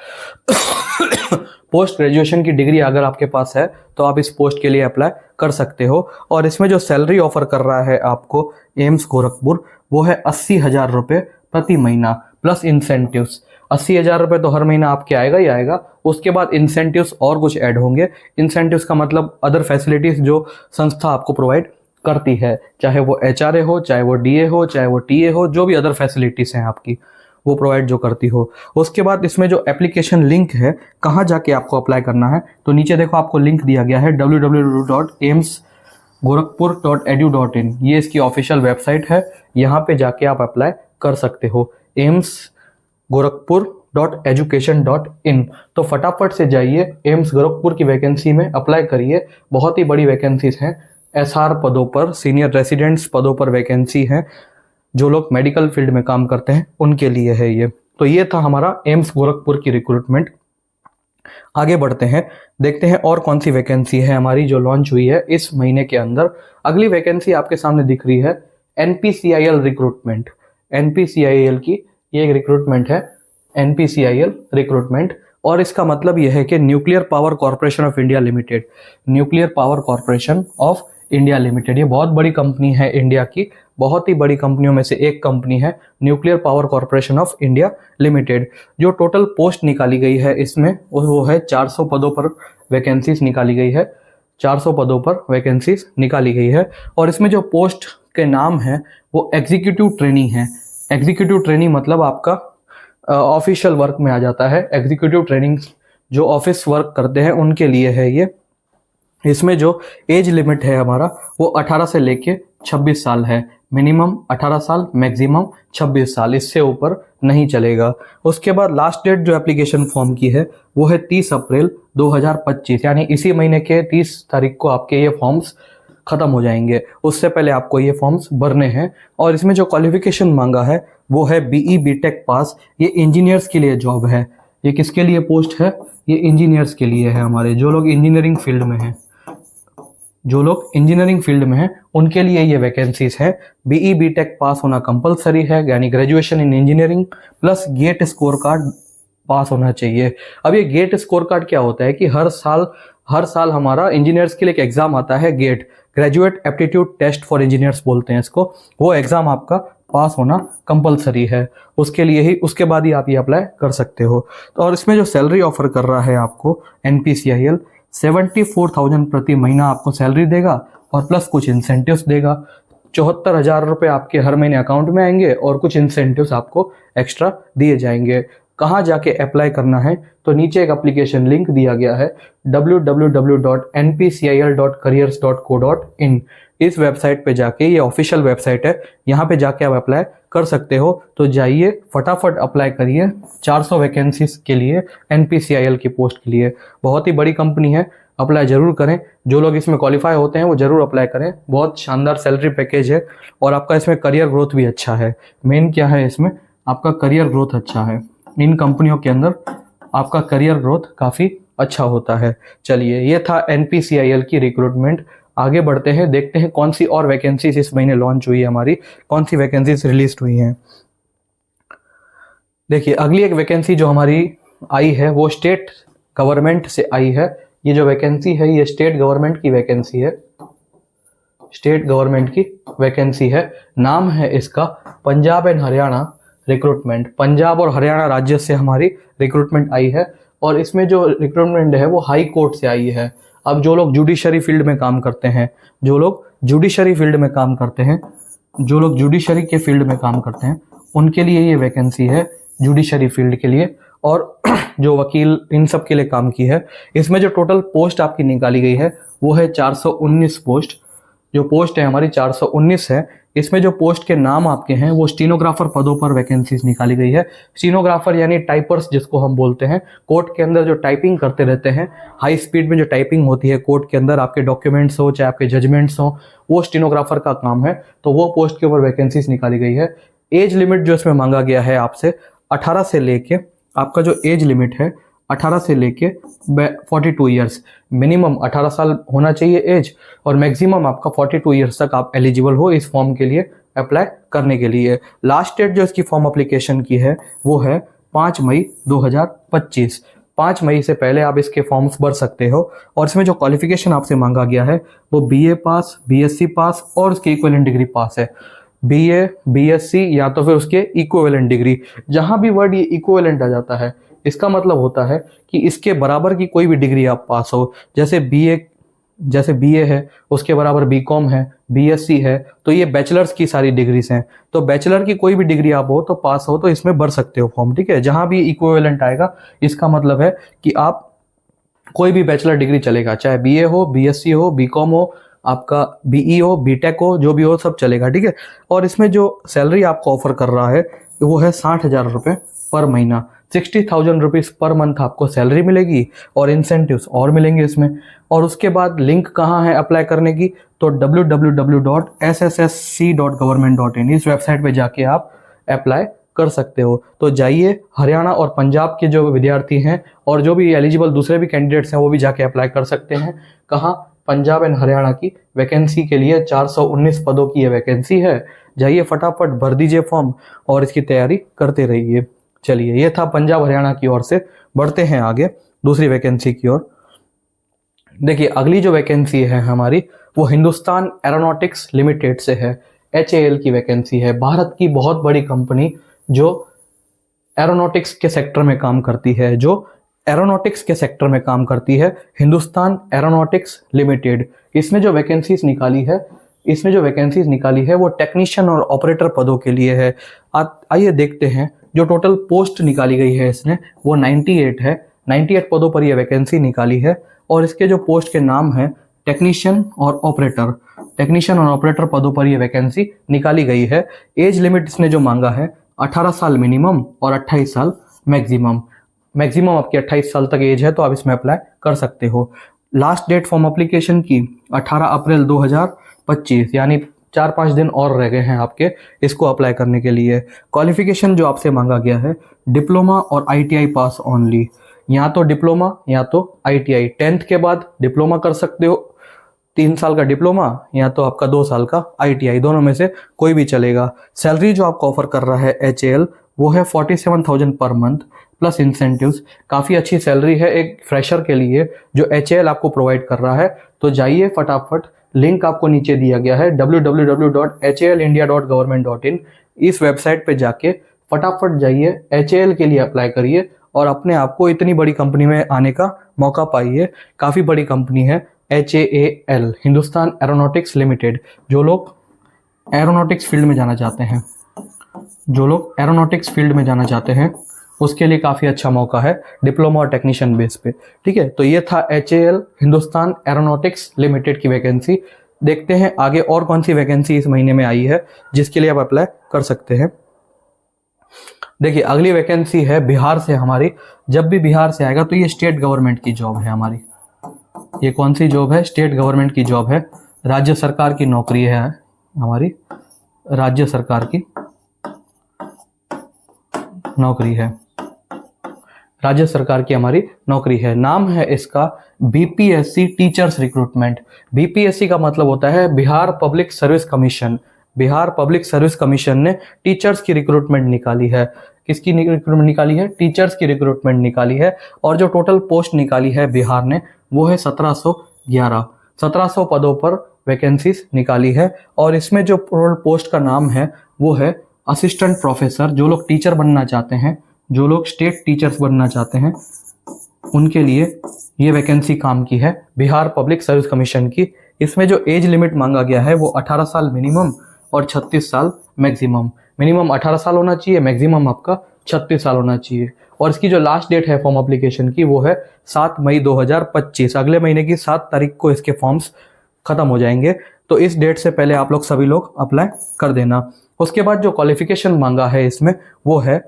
पोस्ट ग्रेजुएशन की डिग्री अगर आपके पास है तो आप इस पोस्ट के लिए अप्लाई कर सकते हो। और इसमें जो सैलरी ऑफर कर रहा है आपको एम्स गोरखपुर वो है 80,000 रुपये प्रति महीना प्लस इंसेंटिव्स। 80,000 रुपये तो हर महीना आपके आएगा ही आएगा, उसके बाद इंसेंटिव्स और कुछ ऐड होंगे। इंसेंटिव्स का मतलब अदर फैसिलिटीज़ जो संस्था आपको प्रोवाइड करती है, चाहे वो HRA हो, चाहे वो DA हो, चाहे वो TA हो, जो भी अदर फैसिलिटीज़ हैं आपकी वो प्रोवाइड जो करती हो। उसके बाद इसमें जो एप्लीकेशन लिंक है, कहाँ जाके आपको अप्लाई करना है, तो नीचे देखो आपको लिंक दिया गया है www.aimsgorakhpur.edu.in, ये इसकी ऑफिशियल वेबसाइट है, यहाँ पे जाके आप अप्लाई कर सकते हो amsgorakhpur.education.in। तो फटाफट से जाइए एम्स गोरखपुर की वैकेंसी में अप्लाई करिए, बहुत ही बड़ी वैकेंसीज हैं। SR पदों पर, सीनियर रेसिडेंट्स पदों पर वैकेंसी है, जो लोग मेडिकल फील्ड में काम करते हैं उनके लिए है ये। तो ये था हमारा एम्स गोरखपुर की रिक्रूटमेंट। आगे बढ़ते हैं, देखते हैं और कौन सी वैकेंसी है हमारी जो लॉन्च हुई है इस महीने के अंदर। अगली वैकेंसी आपके सामने दिख रही है NPCIL रिक्रूटमेंट। NPCIL की ये एक रिक्रूटमेंट है, NPCIL रिक्रूटमेंट, और इसका मतलब यह है कि nuclear power corporation of India limited. Nuclear power corporation of India limited, ये बहुत बड़ी कंपनी है इंडिया की, बहुत ही बड़ी कंपनियों में से एक कंपनी है nuclear power corporation of India limited. जो टोटल पोस्ट निकाली गई है इसमें वो है 400 पदों पर वैकेंसीज निकाली गई है, 400 पदों पर वैकेंसीज निकाली गई है। और इसमें जो पोस्ट के नाम है वो एग्जीक्यूटिव ट्रेनी है। एग्जीक्यूटिव ट्रेनी मतलब आपका ऑफिशियल वर्क में आ जाता है। एग्जीक्यूटिव ट्रेनिंग जो ऑफिस वर्क करते हैं उनके लिए है ये। इसमें जो एज लिमिट है हमारा वो 18 से लेके 26 साल है, मिनिमम 18 साल, मैक्सिमम 26 साल, इससे ऊपर नहीं चलेगा। उसके बाद लास्ट डेट जो एप्लीकेशन फॉर्म की है वो है 30 अप्रैल 2025, यानी इसी महीने के 30 तारीख को आपके ये फॉर्म्स ख़त्म हो जाएंगे, उससे पहले आपको ये फॉर्म्स भरने हैं। और इसमें जो क्वालिफिकेशन मांगा है वो है BE BTech पास। ये इंजीनियर्स के लिए जॉब है। ये किसके लिए पोस्ट है? ये इंजीनियर्स के लिए है, हमारे जो लोग इंजीनियरिंग फील्ड में हैं, जो लोग इंजीनियरिंग फील्ड में हैं उनके लिए ये वैकेंसीज है। BE BTech पास होना कंपलसरी है, यानी graduation in engineering plus GATE score card pass होना चाहिए। अब ये गेट स्कोर कार्ड क्या होता है कि हर साल हमारा इंजीनियर्स के लिए एक एग्जाम आता है, GATE, graduate aptitude test for engineers बोलते हैं इसको। वो एग्जाम आपका पास होना कंपलसरी है, उसके लिए ही, उसके बाद ही आप ये अप्लाई कर सकते हो। तो और इसमें जो सैलरी ऑफर कर रहा है आपको NPCIL 74,000 प्रति महीना आपको सैलरी देगा, और प्लस कुछ इंसेंटिव्स देगा। 74,000 रुपये आपके हर महीने अकाउंट में आएंगे, और कुछ इंसेंटिव्स आपको एक्स्ट्रा दिए जाएंगे। कहाँ जाके अप्लाई करना है, तो नीचे एक एप्लीकेशन लिंक दिया गया है www.npcil.careers.co.in। इस वेबसाइट पे जाके, ये ऑफिशियल वेबसाइट है, यहाँ पे जाके आप अप्लाई कर सकते हो। तो जाइए फटाफट अप्लाई करिए 400 वैकेंसीज के लिए, NPCIL की पोस्ट के लिए। बहुत ही बड़ी कंपनी है, अप्लाई ज़रूर करें। जो लोग इसमें क्वालिफाई होते हैं वो ज़रूर अप्लाई करें। बहुत शानदार सैलरी पैकेज है, और आपका इसमें करियर ग्रोथ भी अच्छा है। मेन क्या है इसमें, आपका करियर ग्रोथ अच्छा है। इन कंपनियों के अंदर आपका करियर ग्रोथ काफ़ी अच्छा होता है। चलिए, ये था NPCIL की रिक्रूटमेंट। आगे बढ़ते हैं, देखते हैं कौन सी और वैकेंसीज इस महीने लॉन्च हुई है हमारी, कौन सी वैकेंसीज रिलीज हुई हैं। देखिए, अगली एक वैकेंसी जो हमारी आई है वो स्टेट गवर्नमेंट से आई है। ये जो वैकेंसी है ये स्टेट गवर्नमेंट की वैकेंसी है, स्टेट गवर्नमेंट की वैकेंसी है। नाम है इसका पंजाब एंड हरियाणा रिक्रूटमेंट। पंजाब और हरियाणा राज्य से हमारी रिक्रूटमेंट आई है, और इसमें जो रिक्रूटमेंट है वो हाई कोर्ट से आई है। अब जो लोग जुडिशरी फील्ड में काम करते हैं, जो लोग जुडिशरी फील्ड में काम करते हैं, जो लोग जुडिशरी के फील्ड में काम करते हैं, उनके लिए ये वैकेंसी है, जुडिशरी फील्ड के लिए। और जो वकील इन सब के लिए काम की है। इसमें जो टोटल पोस्ट आपकी निकाली गई है वो है 419 पोस्ट। जो पोस्ट है हमारी 419 है। इसमें जो पोस्ट के नाम आपके हैं वो स्टीनोग्राफर पदों पर वैकेंसीज निकाली गई है। स्टीनोग्राफर यानी टाइपर्स जिसको हम बोलते हैं, कोर्ट के अंदर जो टाइपिंग करते रहते हैं, हाई स्पीड में जो टाइपिंग होती है कोर्ट के अंदर, आपके डॉक्यूमेंट्स हो चाहे आपके जजमेंट्स हो, वो स्टीनोग्राफर का काम है। तो वो पोस्ट के ऊपर वैकेंसीज निकाली गई है। एज लिमिट जो इसमें मांगा गया है आपसे 18 से लेके, आपका जो एज लिमिट है 18 से लेके 42 ईयर्स, मिनिमम 18 साल होना चाहिए एज, और मैक्सिमम आपका 42 ईयर्स तक आप एलिजिबल हो इस फॉर्म के लिए अप्लाई करने के लिए। लास्ट डेट जो इसकी फॉर्म अप्लीकेशन की है वो है 5 मई 2025। 5 मई से पहले आप इसके फॉर्म्स भर सकते हो। और इसमें जो क्वालिफिकेशन आपसे मांगा गया है वो बीए पास, बीएससी पास और उसकी इक्विवेलेंट डिग्री पास है। बीए, बीएससी या तो फिर उसके इक्विवेलेंट डिग्री। जहां भी वर्ड ये इक्विवेलेंट आ जाता है इसका मतलब होता है कि इसके बराबर की कोई भी डिग्री आप पास हो। जैसे बीए है उसके बराबर बीकॉम है, बीएससी है, तो ये बैचलर्स की सारी डिग्रीज हैं। तो बैचलर की कोई भी डिग्री आप हो तो पास हो तो इसमें भर सकते हो फॉर्म, ठीक है। जहां भी इक्विवेलेंट आएगा इसका मतलब है कि आप कोई भी बैचलर डिग्री चलेगा, चाहे बीए हो, बीएससी हो, बीकॉम हो, आपका बीई हो, बीटेक हो, जो भी हो सब चलेगा, ठीक है। और इसमें जो सैलरी आपको ऑफर कर रहा है वो है 60,000 रुपये पर महीना। 60,000 रुपीज़ पर मंथ आपको सैलरी मिलेगी और इंसेंटिव्स और मिलेंगे इसमें। और उसके बाद लिंक कहाँ है अप्लाई करने की, तो www.sssc.government.in इस वेबसाइट पे जाके आप अप्लाई कर सकते हो। तो जाइए, हरियाणा और पंजाब के जो विद्यार्थी हैं और जो भी एलिजिबल दूसरे भी कैंडिडेट्स हैं वो भी जाके अप्लाई कर सकते हैं। कहाँ, पंजाब एंड हरियाणा की वैकेंसी के लिए 419 पदों की ये वैकेंसी है। जाइए फटाफट भर दीजिए फॉर्म और इसकी तैयारी करते रहिए। चलिए, ये था पंजाब हरियाणा की ओर से। बढ़ते हैं आगे दूसरी वैकेंसी की ओर। देखिए, अगली जो वैकेंसी है हमारी वो हिंदुस्तान एरोनॉटिक्स लिमिटेड से है। HAL की वैकेंसी है। भारत की बहुत बड़ी कंपनी जो एरोनॉटिक्स के सेक्टर में काम करती है, हिंदुस्तान एरोनॉटिक्स लिमिटेड। इसमें जो वैकेंसीज निकाली है वो टेक्नीशियन और ऑपरेटर पदों के लिए है। आइए देखते हैं। जो टोटल पोस्ट निकाली गई है इसने वो 98 है। 98 पदों पर ये वैकेंसी निकाली है और इसके जो पोस्ट के नाम है टेक्नीशियन और ऑपरेटर पदों पर ये वैकेंसी निकाली गई है। एज लिमिट इसने जो मांगा है 18 साल मिनिमम और 28 साल मैक्सिमम आपकी 28 साल तक एज है तो आप इसमें अप्लाई कर सकते हो। लास्ट डेट फॉर्म अप्लीकेशन की 18 अप्रैल 2025, यानी 4-5 दिन और रह गए हैं आपके इसको अप्लाई करने के लिए। क्वालिफिकेशन जो आपसे मांगा गया है डिप्लोमा और ITI पास ओनली। या तो डिप्लोमा या तो ITI। 10th के बाद डिप्लोमा कर सकते हो, 3 साल का डिप्लोमा, या तो आपका 2 साल का ITI, दोनों में से कोई भी चलेगा। सैलरी जो आपको ऑफर कर रहा है HAL वो है 47,000 पर मंथ प्लस इंसेंटिव्स। काफ़ी अच्छी सैलरी है एक फ्रेशर के लिए जो HAL आपको प्रोवाइड कर रहा है। तो जाइए फटाफट, लिंक आपको नीचे दिया गया है www.halindia.government.in। इस वेबसाइट पे जाके फटाफट जाइए, HAL के लिए अप्लाई करिए और अपने आप को इतनी बड़ी कंपनी में आने का मौका पाइए। काफ़ी बड़ी कंपनी है HAL, हिंदुस्तान एरोनॉटिक्स लिमिटेड। जो लोग एरोनॉटिक्स फील्ड में जाना चाहते हैं उसके लिए काफ़ी अच्छा मौका है डिप्लोमा और टेक्नीशियन बेस पे, ठीक है। तो ये था HAL, हिंदुस्तान एरोनॉटिक्स लिमिटेड की वैकेंसी। देखते हैं आगे और कौन सी वैकेंसी इस महीने में आई है जिसके लिए आप अप्लाई कर सकते हैं। देखिए, अगली वैकेंसी है बिहार से हमारी। जब भी बिहार से आएगा तो ये स्टेट गवर्नमेंट की जॉब है हमारी। ये कौन सी जॉब है? स्टेट गवर्नमेंट की जॉब है। राज्य सरकार की नौकरी है हमारी, राज्य सरकार की हमारी नौकरी है। नाम है इसका BPSC टीचर्स रिक्रूटमेंट। BPSC का मतलब होता है Bihar public service commission. Bihar public service commission ने टीचर्स की रिक्रूटमेंट निकाली है। किसकी रिक्रूटमेंट निकाली है? टीचर्स की रिक्रूटमेंट निकाली है। और जो टोटल पोस्ट निकाली है बिहार ने वो है 1711 पदों पर वैकेंसीज निकाली है। और इसमें जो पोस्ट का नाम है वो है असिस्टेंट प्रोफेसर। जो लोग टीचर बनना चाहते हैं, जो लोग स्टेट टीचर्स बनना चाहते हैं, उनके लिए ये वैकेंसी काम की है बिहार पब्लिक सर्विस कमीशन की। इसमें जो एज लिमिट मांगा गया है वो 18 साल मिनिमम और 36 साल मैक्सिमम। मिनिमम 18 साल होना चाहिए, मैक्सिमम आपका 36 साल होना चाहिए। और इसकी जो लास्ट डेट है फॉर्म एप्लीकेशन की वो है 7 मई 2025। अगले महीने की 7 तारीख को इसके फॉर्म्स खत्म हो जाएंगे, तो इस डेट से पहले आप लोग सभी लोग अप्लाई कर देना। उसके बाद जो क्वालिफिकेशन मांगा है इसमें वो है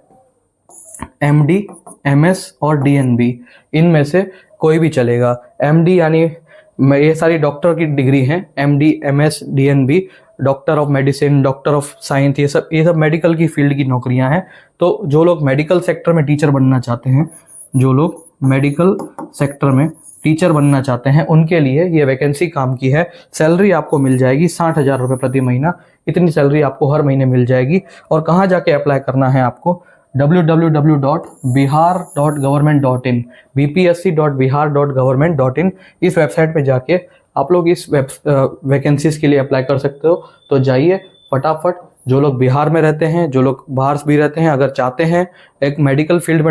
MD, MS और DNB, इनमें से कोई भी चलेगा। MD यानी ये सारी डॉक्टर की डिग्री हैं, MD, MS, DNB, doctor of medicine, doctor of science, ये सब मेडिकल की फील्ड की नौकरियां हैं। तो जो लोग मेडिकल सेक्टर में टीचर बनना चाहते हैं, जो लोग मेडिकल सेक्टर में टीचर बनना चाहते हैं उनके लिए ये वैकेंसी काम की है। सैलरी आपको मिल जाएगी 60,000 रुपये प्रति महीना, इतनी सैलरी आपको हर महीने मिल जाएगी। और कहाँ जाके अप्लाई करना है आपको, www.bihar.government.in, bpsc.bihar.government.in, इस वेबसाइट पे जाके आप लोग इस वैकेंसीज के लिए अप्लाई कर सकते हो। तो जाइए फटाफट, जो लोग बिहार में रहते हैं, जो लोग बाहर भी रहते हैं, अगर चाहते हैं एक मेडिकल फील्ड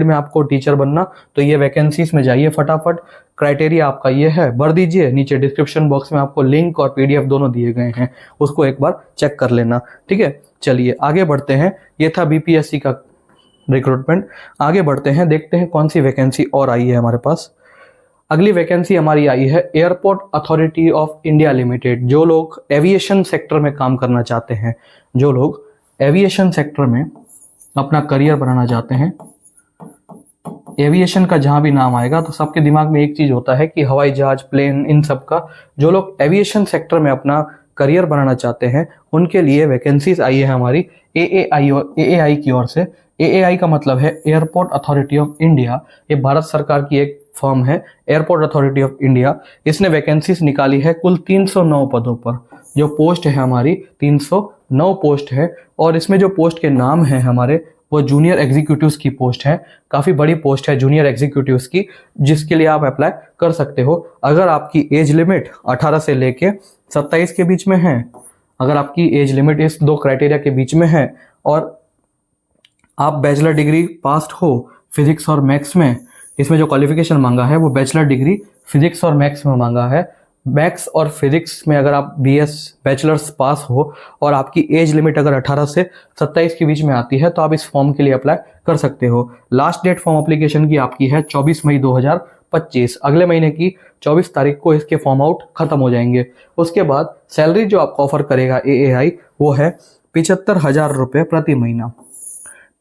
में आपको टीचर बनना, तो ये वैकेंसीज में जाइए फटाफट। क्राइटेरिया आपका ये है, भर दीजिए। नीचे डिस्क्रिप्शन बॉक्स में आपको लिंक और PDF दोनों दिए गए हैं, उसको एक बार चेक कर लेना, ठीक है। चलिए आगे बढ़ते हैं, ये था BPSC का रिक्रूटमेंट। आगे बढ़ते हैं, देखते हैं कौन सी वैकेंसी और आई है हमारे पास। अगली वैकेंसी हमारी आई है airport authority of India limited. जो लोग एविएशन सेक्टर में काम करना चाहते हैं, जो लोग एविएशन सेक्टर में अपना करियर बनाना चाहते हैं, एविएशन का जहां भी नाम आएगा तो सबके दिमाग में एक चीज होता है कि हवाई जहाज, प्लेन, इन सब का। जो लोग एविएशन सेक्टर में अपना करियर बनाना चाहते हैं उनके लिए वैकेंसीज आई है हमारी AAI की ओर से। AAI का मतलब है एयरपोर्ट अथॉरिटी ऑफ इंडिया। ये भारत सरकार की एक फर्म है, एयरपोर्ट अथॉरिटी ऑफ इंडिया। इसने वैकेंसीज निकाली है कुल 309 पदों पर। जो पोस्ट है हमारी 309 पोस्ट है, और इसमें जो पोस्ट के नाम है हमारे वो जूनियर एग्जीक्यूटिव्स की पोस्ट है। काफ़ी बड़ी पोस्ट है जूनियर एग्जीक्यूटिव्स की, जिसके लिए आप अप्लाई कर सकते हो। अगर आपकी एज लिमिट 18 से लेके 27 के बीच में है, अगर आपकी एज लिमिट इस दो क्राइटेरिया के बीच में है, और आप बैचलर डिग्री पास्ड हो फिजिक्स और मैथ्स में, इसमें जो क्वालिफिकेशन मांगा है वो बैचलर डिग्री फिजिक्स और मैथ्स में मांगा है। मैथ्स और फिजिक्स में अगर आप BS बैचलर्स पास हो और आपकी एज लिमिट अगर 18 से 27 के बीच में आती है तो आप इस फॉर्म के लिए अप्लाई कर सकते हो। लास्ट डेट फॉर्म एप्लीकेशन की आपकी है 24 मई 2025। अगले महीने की 24 तारीख को इसके फॉर्म आउट खत्म हो जाएंगे। उसके बाद सैलरी जो आपको ऑफर करेगा AAI वो है 75,000 रुपये प्रति महीना।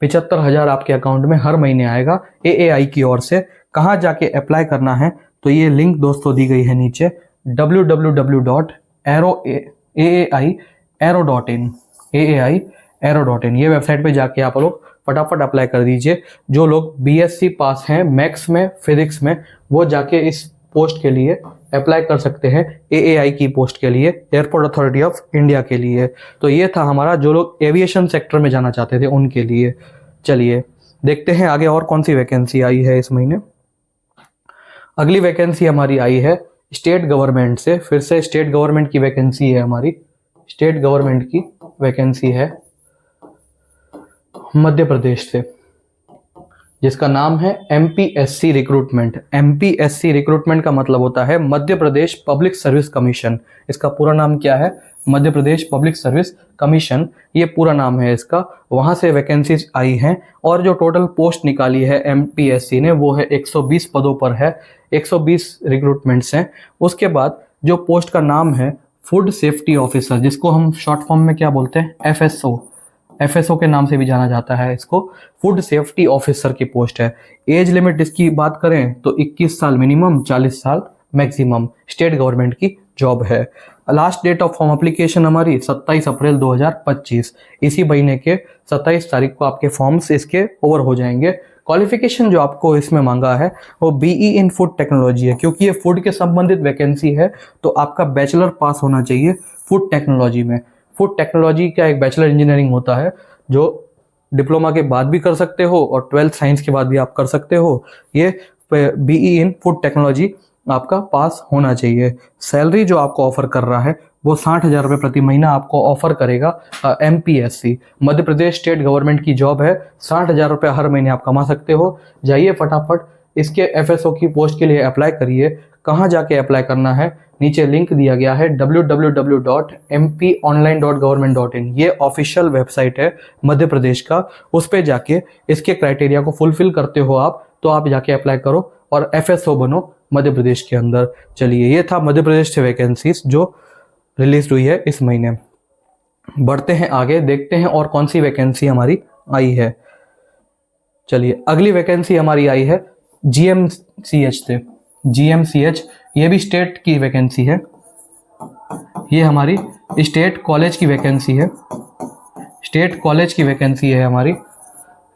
75,000 आपके अकाउंट में हर महीने आएगा AAI की ओर से। कहाँ जाके अप्लाई करना है, तो ये लिंक दोस्तों दी गई है नीचे, www.aai.aero.in, ये वेबसाइट पे जाके आप लोग फटाफट अप्लाई कर दीजिए। जो लोग BSc पास हैं मैथ्स में, फिजिक्स में, वो जाके इस पोस्ट के लिए अप्लाई कर सकते हैं, AAI की पोस्ट के लिए, एयरपोर्ट अथॉरिटी ऑफ इंडिया के लिए। तो ये था हमारा, जो लोग एविएशन सेक्टर में जाना चाहते थे उनके लिए। चलिए देखते हैं आगे और कौन सी वैकेंसी आई है इस महीने। अगली वैकेंसी हमारी आई है स्टेट गवर्नमेंट से। फिर से स्टेट गवर्नमेंट की वैकेंसी है हमारी। स्टेट गवर्नमेंट की वैकेंसी है मध्य प्रदेश से, जिसका नाम है MPSC रिक्रूटमेंट। MPSC रिक्रूटमेंट का मतलब होता है Madhya Pradesh public service commission. इसका पूरा नाम क्या है, Madhya Pradesh public service commission, ये पूरा नाम है इसका। वहाँ से वैकेंसीज आई हैं, और जो टोटल पोस्ट निकाली है MPSC ने वो है 120 पदों पर है, 120 रिक्रूटमेंट्स हैं। उसके बाद जो पोस्ट का नाम है फूड सेफ्टी ऑफिसर, जिसको हम शॉर्ट फॉर्म में क्या बोलते हैं, FSO के नाम से भी जाना जाता है इसको, फूड सेफ्टी ऑफिसर की पोस्ट है। एज लिमिट इसकी बात करें तो 21 साल मिनिमम, 40 साल मैक्सिमम। स्टेट गवर्नमेंट की जॉब है। Last date of form application हमारी 27 अप्रैल 2025। इसी महीने के 27 तारीख को आपके फॉर्म्स इसके ओवर हो जाएंगे। क्वालिफिकेशन जो आपको इसमें मांगा है वो BE इन फूड टेक्नोलॉजी है, क्योंकि ये फूड के संबंधित वैकेंसी है, तो आपका बैचलर पास होना चाहिए फूड टेक्नोलॉजी में। फूड टेक्नोलॉजी का एक बैचलर इंजीनियरिंग होता है, जो डिप्लोमा के बाद भी कर सकते हो और 12th साइंस के बाद भी आप कर सकते हो। ये BE इन फूड टेक्नोलॉजी आपका पास होना चाहिए। सैलरी जो आपको ऑफर कर रहा है वो 60,000 रुपये प्रति महीना आपको ऑफर करेगा MPSC। Madhya Pradesh state government की जॉब है, 60,000 रुपये हर महीने आप कमा सकते हो। जाइए फटाफट इसके एफएसओ की पोस्ट के लिए अप्लाई करिए। कहाँ जाके अप्लाई करना है, नीचे लिंक दिया गया है www.mponline.government.in। ये ऑफिशियल वेबसाइट है मध्य प्रदेश का। उस पे जाके इसके क्राइटेरिया को फुलफिल करते हो आप तो आप जाके अप्लाई करो और एफएसओ बनो मध्य प्रदेश के अंदर। चलिए, ये था मध्य प्रदेश से वैकेंसीज जो रिलीज हुई है इस महीने। बढ़ते हैं आगे, देखते हैं और कौन सी वैकेंसी हमारी आई है। चलिए, अगली वैकेंसी हमारी आई है जीएमसीएच से। जीएमसीएच ये भी स्टेट की वैकेंसी है। ये हमारी स्टेट कॉलेज की वैकेंसी है। स्टेट कॉलेज की वैकेंसी है हमारी,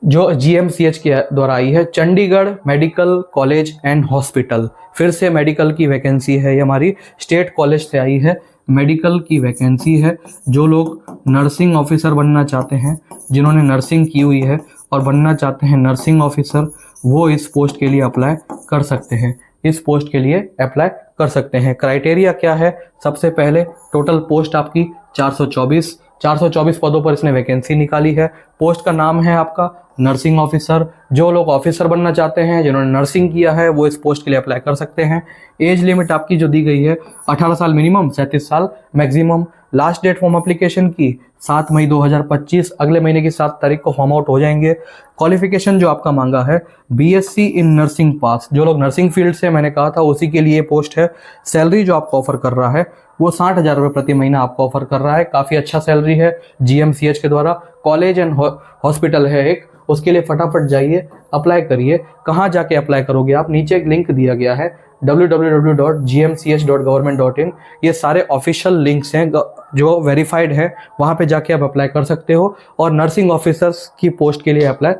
जो जीएमसीएच के द्वारा आई है। Chandigarh medical college and hospital, फिर से मेडिकल की वैकेंसी है। ये हमारी स्टेट कॉलेज से आई है, मेडिकल की वैकेंसी है। जो लोग नर्सिंग ऑफिसर बनना चाहते हैं, जिन्होंने नर्सिंग की हुई है और बनना चाहते हैं नर्सिंग ऑफिसर, वो इस पोस्ट के लिए अप्लाई कर सकते हैं। इस पोस्ट के लिए अप्लाई कर सकते हैं। क्राइटेरिया क्या है, सबसे पहले टोटल पोस्ट आपकी 424 पदों पर इसने वैकेंसी निकाली है। पोस्ट का नाम है आपका नर्सिंग ऑफिसर। जो लोग ऑफिसर बनना चाहते हैं, जिन्होंने नर्सिंग किया है, वो इस पोस्ट के लिए अप्लाई कर सकते हैं। एज लिमिट आपकी जो दी गई है 18 साल मिनिमम, 37 साल maximum. Last date form application की 7 मई 2025, अगले महीने की 7 तारीख को फॉर्म आउट हो जाएंगे। क्वालिफिकेशन जो आपका मांगा है बीएससी इन नर्सिंग पास, जो लोग नर्सिंग फील्ड से, मैंने कहा था, उसी के लिए पोस्ट है। सैलरी जो आपको ऑफर कर रहा है वो 60,000 रुपये प्रति महीना आपको ऑफर कर रहा है। काफ़ी अच्छा सैलरी है जीएमसीएच के द्वारा। कॉलेज एंड हॉस्पिटल है एक, उसके लिए फटाफट जाइए, अप्लाई करिए। कहाँ जाके अप्लाई करोगे आप, नीचे एक लिंक दिया गया है www.gmch.government.in। ये सारे ऑफिशियल लिंक्स हैं जो वेरीफाइड है, वहाँ पे जाके आप अप्लाई कर सकते हो और नर्सिंग ऑफिसर्स की पोस्ट के लिए अप्लाई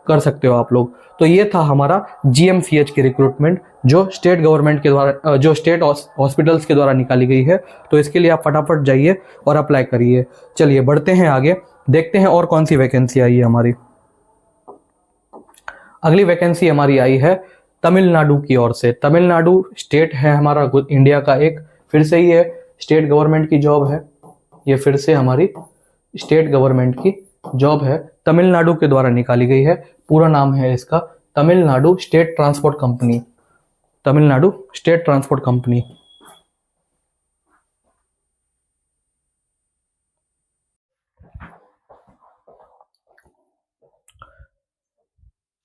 कर सकते हो आप लोग। तो ये था हमारा जीएमसीएच की रिक्रूटमेंट जो स्टेट गवर्नमेंट के द्वारा, जो स्टेट हॉस्पिटल्स के द्वारा निकाली गई है। तो इसके लिए आप फटाफट जाइए और अप्लाई करिए। चलिए, बढ़ते हैं आगे, देखते हैं और कौन सी वैकेंसी आई है हमारी। अगली वैकेंसी हमारी आई है तमिलनाडु की ओर से। तमिलनाडु स्टेट है हमारा इंडिया का एक, फिर से ही है स्टेट गवर्नमेंट की जॉब है। ये फिर से हमारी स्टेट गवर्नमेंट की जॉब है, तमिलनाडु के द्वारा निकाली गई है। पूरा नाम है इसका Tamil Nadu state transport company. Tamil Nadu state transport company.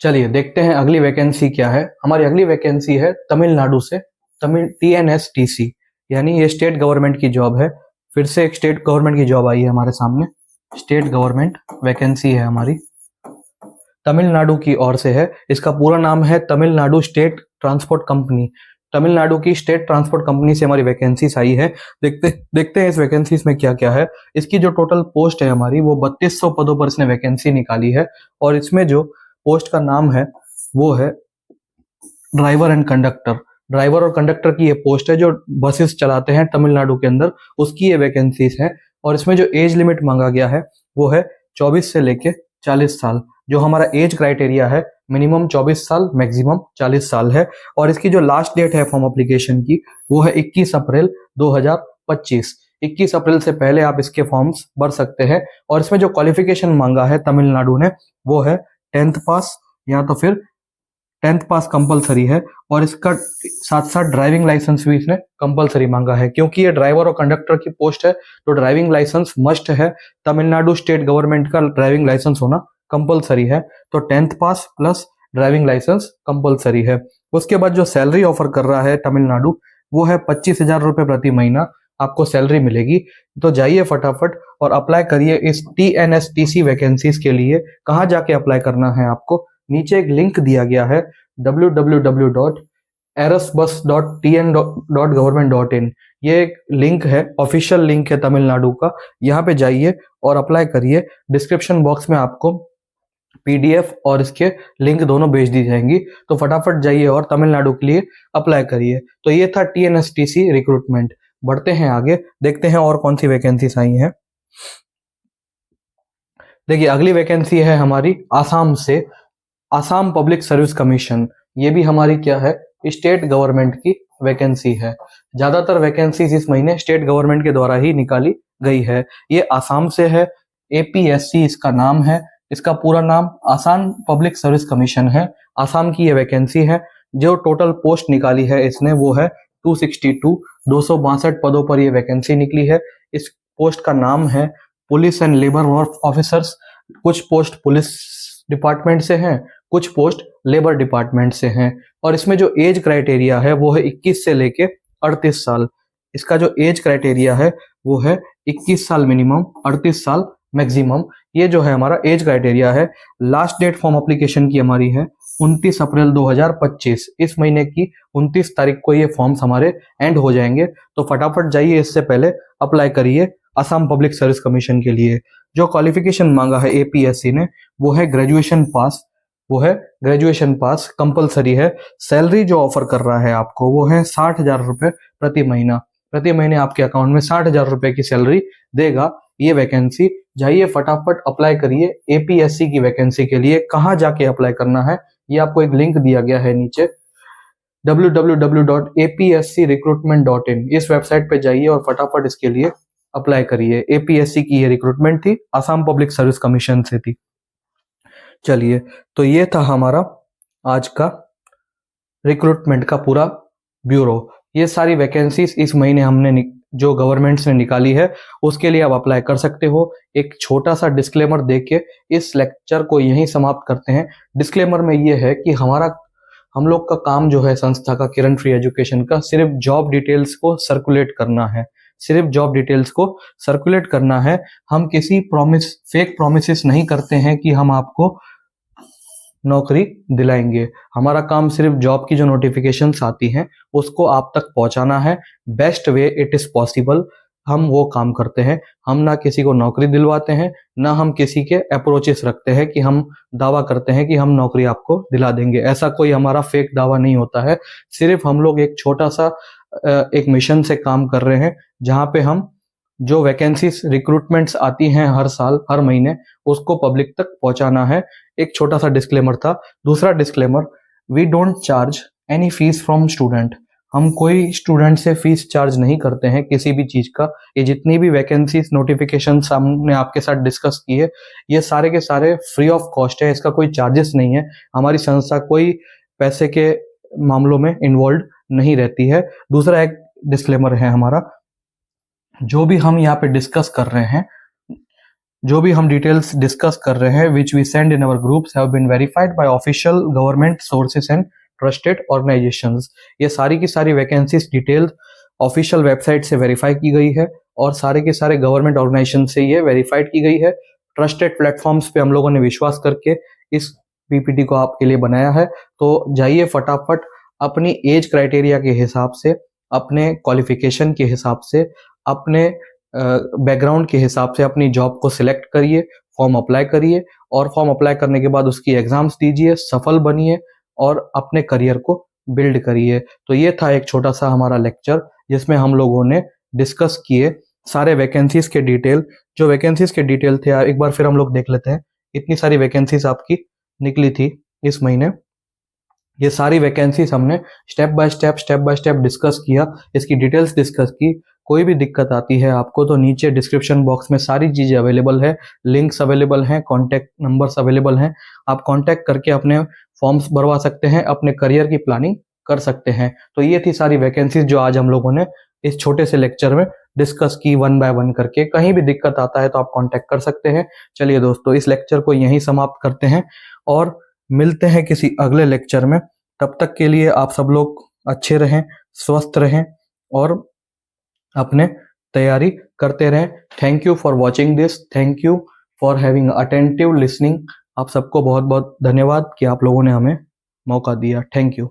चलिए, देखते हैं अगली वैकेंसी क्या है। हमारी अगली वैकेंसी है तमिलनाडु से, तमिल TNSTC, यानी ये स्टेट गवर्नमेंट की जॉब है। फिर से एक स्टेट गवर्नमेंट की जॉब आई है हमारे सामने। स्टेट गवर्नमेंट वैकेंसी है हमारी, तमिलनाडु की ओर से है। इसका पूरा नाम है Tamil Nadu state transport company. Tamil Nadu की स्टेट ट्रांसपोर्ट कंपनी से हमारी वैकेंसीज आई है। देखते हैं इस वैकेंसीज में क्या क्या है। इसकी जो टोटल पोस्ट है हमारी, वो 3200 पदों पर इसने वैकेंसी निकाली है। और इसमें जो पोस्ट का नाम है वो है ड्राइवर एंड कंडक्टर। ड्राइवर और कंडक्टर की ये पोस्ट है, जो बसेस चलाते हैं तमिलनाडु के अंदर, उसकी ये वैकेंसीज है। और इसमें जो एज लिमिट मांगा गया है वो है 24 से लेके 40 साल। जो हमारा एज क्राइटेरिया है, मिनिमम 24 साल, मैक्सिमम 40 साल है। और इसकी जो लास्ट डेट है फॉर्म एप्लीकेशन की, वो है 21 अप्रैल 2025। 21 अप्रैल से पहले आप इसके फॉर्म्स भर सकते हैं। और इसमें जो क्वालिफिकेशन मांगा है तमिलनाडु ने, वो है 10th पास, या तो फिर 10th पास कंपलसरी है। और इसका साथ साथ ड्राइविंग लाइसेंस भी इसने कंपलसरी मांगा है, क्योंकि ये ड्राइवर और कंडक्टर की पोस्ट है तो ड्राइविंग लाइसेंस मस्ट है। तमिलनाडु स्टेट गवर्नमेंट का ड्राइविंग लाइसेंस होना कंपलसरी है। तो 10th पास प्लस ड्राइविंग लाइसेंस कंपलसरी है। उसके बाद जो सैलरी ऑफर कर रहा है तमिलनाडु, वो है 25,000 रुपये प्रति महीना आपको सैलरी मिलेगी। तो जाइए फटाफट और अप्लाई करिए इस TNSTC वैकेंसीज के लिए। कहाँ जाके अप्लाई करना है आपको, नीचे एक लिंक दिया गया है www.erasbus.tn.government.in। ये एक लिंक है, ऑफिशियल लिंक है तमिलनाडु का। यहाँ पे जाइए और अप्लाई करिए। डिस्क्रिप्शन बॉक्स में आपको PDF और इसके लिंक दोनों भेज दी जाएंगी। तो फटाफट जाइए और तमिलनाडु के लिए अप्लाई करिए। तो ये था TNSTC रिक्रूटमेंट। बढ़ते हैं आगे, देखते हैं और कौन सी वैकेंसीज आई हैं। देखिए, अगली वैकेंसी है हमारी आसाम से, आसाम पब्लिक सर्विस कमीशन। ये भी हमारी क्या है, स्टेट गवर्नमेंट की वैकेंसी है। ज्यादातर वैकेंसीज इस महीने स्टेट गवर्नमेंट के द्वारा ही निकाली गई है। ये आसाम से है, APSC इसका नाम है। इसका पूरा नाम आसाम पब्लिक सर्विस कमीशन है। आसाम की ये वैकेंसी है। जो टोटल पोस्ट निकाली है इसने वो है 262, 262 पदों पर ये वैकेंसी निकली है। इस पोस्ट का नाम है police and labour work officers. कुछ पोस्ट पुलिस डिपार्टमेंट से हैं, कुछ पोस्ट लेबर डिपार्टमेंट से हैं। और इसमें जो एज क्राइटेरिया है वो है 21 से लेके 38 साल। इसका जो एज क्राइटेरिया है वो है 21 साल मिनिमम, 38 साल मैक्सिमम। ये जो है हमारा एज क्राइटेरिया है। लास्ट डेट फॉर्म एप्लीकेशन की हमारी है 29 अप्रैल 2025। इस महीने की 29 तारीख को ये फॉर्म्स हमारे एंड हो जाएंगे, तो फटाफट जाइए, इससे पहले अप्लाई करिए असम पब्लिक सर्विस कमीशन के लिए। जो क्वालिफिकेशन मांगा है एपीएससी ने वो है ग्रेजुएशन पास, वो है ग्रेजुएशन पास कंपलसरी है। सैलरी जो ऑफर कर रहा है आपको वो है 60,000 रुपए प्रति महीना। प्रति महीने आपके अकाउंट में 60,000 रुपए की सैलरी देगा ये वैकेंसी। जाइए फटाफट अप्लाई करिए एपीएससी की वैकेंसी के लिए। कहाँ जाके अप्लाई करना है ये आपको एक लिंक दिया गया है नीचे, www.apscrecruitment.in। इस वेबसाइट पे जाइए और फटाफट इसके लिए अप्लाई करिए। एपीएससी की ये रिक्रूटमेंट थी, असम पब्लिक सर्विस कमीशन से थी। चलिए, तो ये था हमारा आज का रिक्रूटमेंट का पूरा ब्यूरो। ये सारी वैकेंसीज इस महीने हमने जो गवर्नमेंट्स ने निकाली है उसके लिए आप अप्लाई कर सकते हो। एक छोटा सा डिस्क्लेमर देके इस लेक्चर को यहीं समाप्त करते हैं। डिस्क्लेमर में ये है कि हम लोग का काम जो है संस्था का, किरण फ्री एजुकेशन का, सिर्फ जॉब डिटेल्स को सर्कुलेट करना है, सिर्फ जॉब डिटेल्स को सर्कुलेट करना है। हम किसी फेक प्रोमिस नहीं करते हैं कि हम आपको नौकरी दिलाएंगे। हमारा काम सिर्फ जॉब की जो नोटिफिकेशंस आती हैं उसको आप तक पहुंचाना है। Best way it is possible हम वो काम करते हैं। हम ना किसी को नौकरी दिलवाते हैं, ना हम किसी के अप्रोचेस रखते हैं कि हम दावा करते हैं कि हम नौकरी आपको दिला देंगे। ऐसा कोई हमारा फेक दावा नहीं होता है। सिर्फ हम लोग एक छोटा सा एक मिशन से काम कर रहे हैं, जहां पे हम जो वैकेंसीज रिक्रूटमेंट्स आती हैं हर साल हर महीने उसको पब्लिक तक पहुंचाना है। एक छोटा सा डिस्क्लेमर था। दूसरा disclaimer, we don't charge any fees from student. हम कोई स्टूडेंट से फीस चार्ज नहीं करते हैं किसी भी चीज का। ये जितनी भी वैकेंसीज नोटिफिकेशन हमने आपके साथ डिस्कस की है ये सारे के सारे फ्री ऑफ कॉस्ट है, इसका कोई चार्जेस नहीं है। हमारी संस्था कोई पैसे के मामलों में इन्वॉल्व नहीं रहती है। दूसरा एक डिस्क्लेमर है हमारा, जो भी हम यहाँ पे डिस्कस कर रहे हैं, जो भी हम डिटेल्स डिस्कस कर रहे हैं which we send in our groups have been verified by official government sources and trusted organisations. ये सारी की सारी वैकेंसीज डिटेल ऑफिशियल वेबसाइट से वेरीफाई की गई है और सारे के सारे गवर्नमेंट ऑर्गेनाइजेशन से ये वेरीफाइड की गई है। ट्रस्टेड प्लेटफॉर्म्स पे हम लोगों ने विश्वास करके इस पीपीटी को आपके लिए बनाया है। तो जाइए फटाफट अपनी एज क्राइटेरिया के हिसाब से, अपने क्वालिफिकेशन के हिसाब से, अपने बैकग्राउंड के हिसाब से अपनी जॉब को सिलेक्ट करिए, फॉर्म अप्लाई करिए और फॉर्म अप्लाई करने के बाद उसकी एग्जाम्स दीजिए, सफल बनिए और अपने करियर को बिल्ड करिए। तो ये था एक छोटा सा हमारा लेक्चर जिसमें हम लोगों ने डिस्कस किए सारे वैकेंसीज के डिटेल। जो वैकेंसीज के डिटेल थे एक बार फिर हम लोग देख लेते हैं। इतनी सारी वैकेंसीज आपकी निकली थी इस महीने। ये सारी वैकेंसीज हमने स्टेप बाय स्टेप डिस्कस किया, इसकी डिटेल्स डिस्कस की। कोई भी दिक्कत आती है आपको तो नीचे डिस्क्रिप्शन बॉक्स में सारी चीजें अवेलेबल है, लिंक्स अवेलेबल हैं, कॉन्टैक्ट नंबर्स अवेलेबल हैं। आप कॉन्टैक्ट करके अपने फॉर्म्स भरवा सकते हैं, अपने करियर की प्लानिंग कर सकते हैं। तो ये थी सारी वैकेंसीज जो आज हम लोगों ने इस छोटे से लेक्चर में डिस्कस की वन बाय वन करके। कहीं भी दिक्कत आता है तो आप कॉन्टैक्ट कर सकते हैं। चलिए दोस्तों, इस लेक्चर को यहीं समाप्त करते हैं और मिलते हैं किसी अगले लेक्चर में। तब तक के लिए आप सब लोग अच्छे रहें, स्वस्थ रहें और अपने तैयारी करते रहें। Thank you for watching this, thank you for having attentive listening. आप सबको बहुत बहुत धन्यवाद कि आप लोगों ने हमें मौका दिया। Thank you.